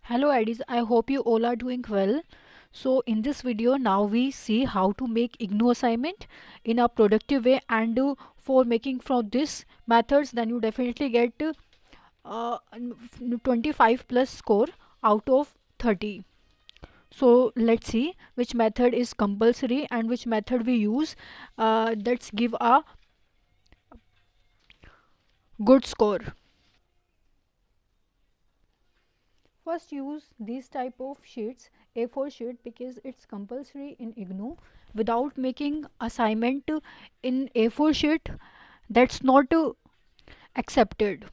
Hello Eddies, I hope you all are doing well. So in this video now we see how to make IGNOU assignment in a productive way, and for making from this methods then you definitely get 25 plus score out of 30. So let's see which method is compulsory and which method we use. Let's give a good score. First use these type of sheets, A4 sheet, because it's compulsory in IGNOU. Without making assignment in A4 sheet, that's not accepted.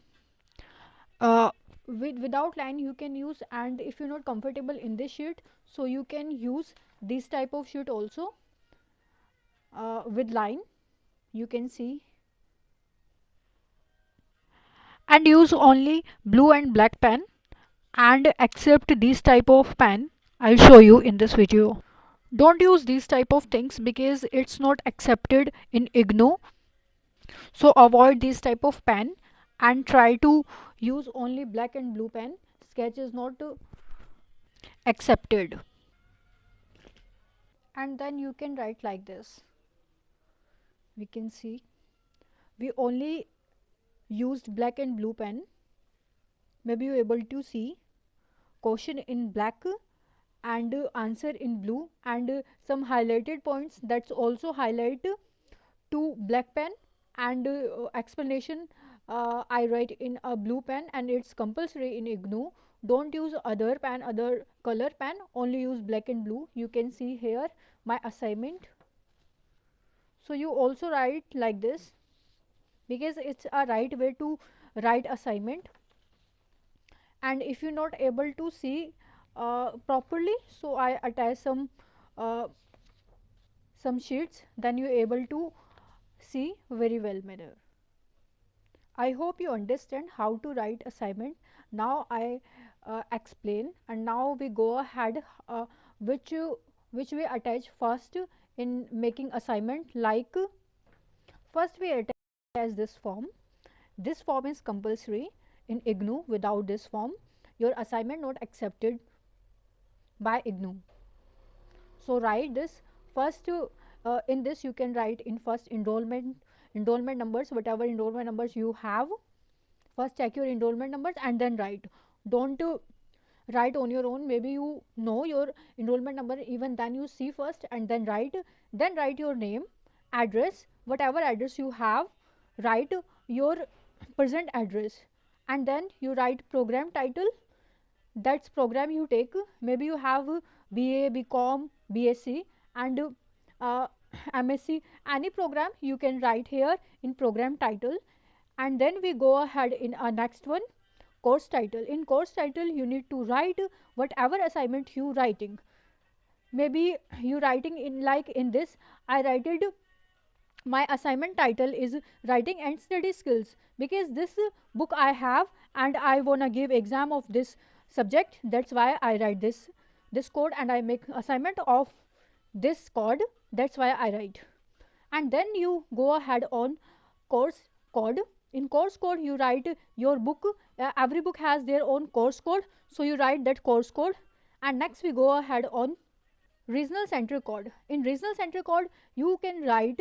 Uh, without line you can use, and if you're not comfortable in this sheet, so you can use this type of sheet also with line. You can see, and use only blue and black pen, and accept this type of pen. I'll show you in this video. Don't use these type of things because it's not accepted in IGNOU. So avoid this type of pen and try to use only black and blue pen. Sketch is not accepted. And then you can write like this. We can see we only used black and blue pen. Maybe you're able to see question in black and answer in blue, and some highlighted points that's also highlight to black pen, and explanation I write in a blue pen, and it's compulsory in IGNOU. Don't use other pen, other color pen, only use black and blue. You can see here my assignment. So you also write like this because it's a right way to write assignment. And if you're not able to see properly, so I attach uh, some sheets, then you're able to see very well mirror. I hope you understand how to write assignment. Now I explain, and now we go ahead which which we attach first in making assignment. Like first we attach this form. This form is compulsory in IGNOU. Without this form your assignment not accepted by IGNOU. So write this first. In this you can write in first enrollment numbers, whatever enrollment numbers you have. First check your enrollment numbers and then write. Don't write on your own. Maybe you know your enrollment number, even then you see first and then write. Then write your name, address, whatever address you have. Write your present address, and then you write program title. That's program you take. Maybe you have BA, BCom, BSc, and uh, MSc. Any program you can write here in program title. And then we go ahead in our next one, course title. In course title you need to write whatever assignment you writing. Maybe you writing in, like in this I write it, my assignment title is writing and study skills, because this book I have and I wanna give exam of this subject. That's why I write this code, and I make assignment of this code. That's why I write. And then you go ahead on course code. In course code you write your book. Every book has their own course code, so you write that course code. And next we go ahead on regional center code. In regional center code you can write,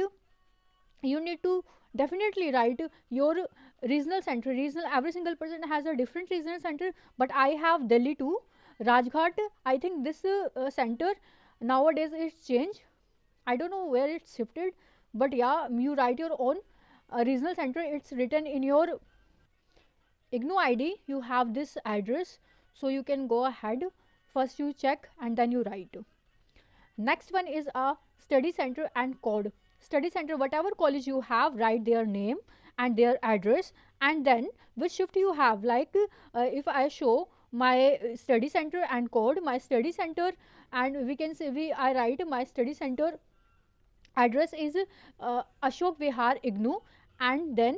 you need to definitely write your regional center. Regional, every single person has a different regional center, but I have Delhi to Rajghat. I think this center nowadays it's changed. I don't know where it's shifted, but yeah, you write your own regional center. It's written in your IGNOU ID. You have this address, so you can go ahead. First you check and then you write. Next one is a study center and code. Study center, whatever college you have, write their name and their address, and then which shift you have. Like if I show my study center and code, my study center, and we can say I write my study center address is Ashok Vihar IGNOU, and then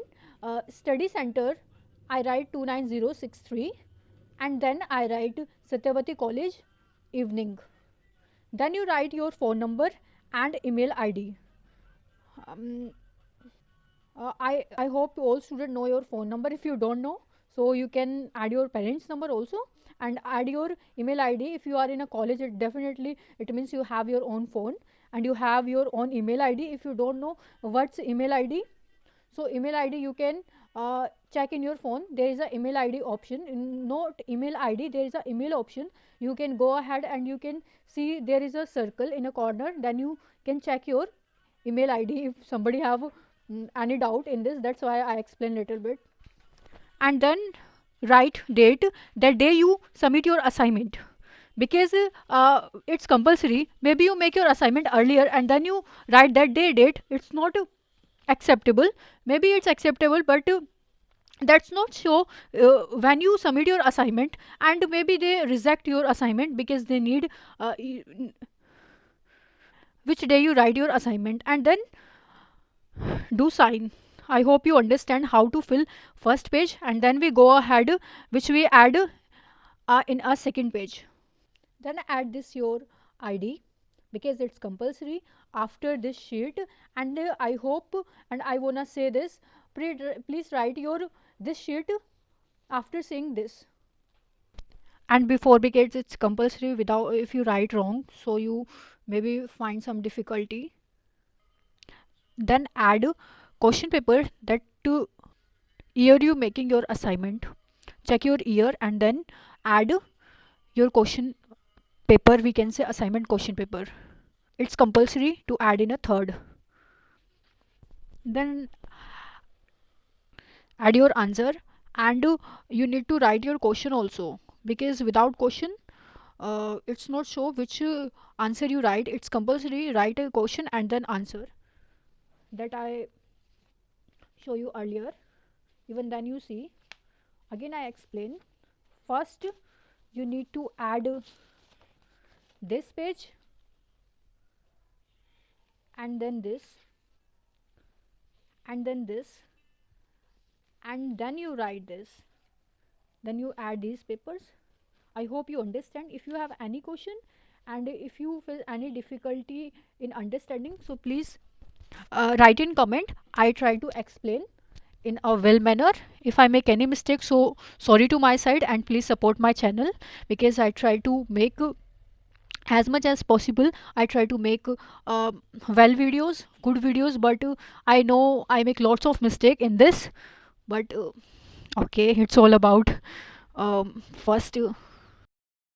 study center I write 29063, and then I write Satyavati College evening. Then you write your phone number and email ID. I hope all students know your phone number. If you don't know, So you can add your parents number also, and add your email id. If you are in a college, it definitely it means you have your own phone and you have your own email id. If you don't know what's email id, so email id you can check in your phone. There is a email id option, not email id, there is a email option. You can go ahead and you can see there is a circle in a corner, then you can check your email id if somebody have any doubt in this. That's why I explain little bit. And then write date, that day you submit your assignment, because it's compulsory. Maybe you make your assignment earlier and then you write that day date. It's not acceptable. Maybe it's acceptable, but that's not so. When you submit your assignment and maybe they reject your assignment because they need which day you write your assignment, and then do sign. I hope you understand how to fill first page, and then we go ahead which we add in a second page. Then add this your id because it's compulsory after this sheet. And I hope and I wanna say this, please write your this sheet after seeing this. And before, because it's compulsory, without if you write wrong, so you maybe find some difficulty. Then add question paper, that year you making your assignment, check your year, and then add your question paper, we can say assignment question paper. It's compulsory to add in a third. Then add your answer, and you need to write your question also, because without question it's not show which answer you write. It's compulsory write a question and then answer, that I show you earlier. Even then you see, again I explain. First you need to add this page, and then this, and then this, and then you write this, then you add these papers. I hope you understand. If you have any question and if you feel any difficulty in understanding, so please write in comment. I try to explain in a well manner. If I make any mistake, so sorry to my side, and please support my channel, because I try to make as much as possible. I try to make well videos, good videos, but I know I make lots of mistake in this. But okay, it's all about first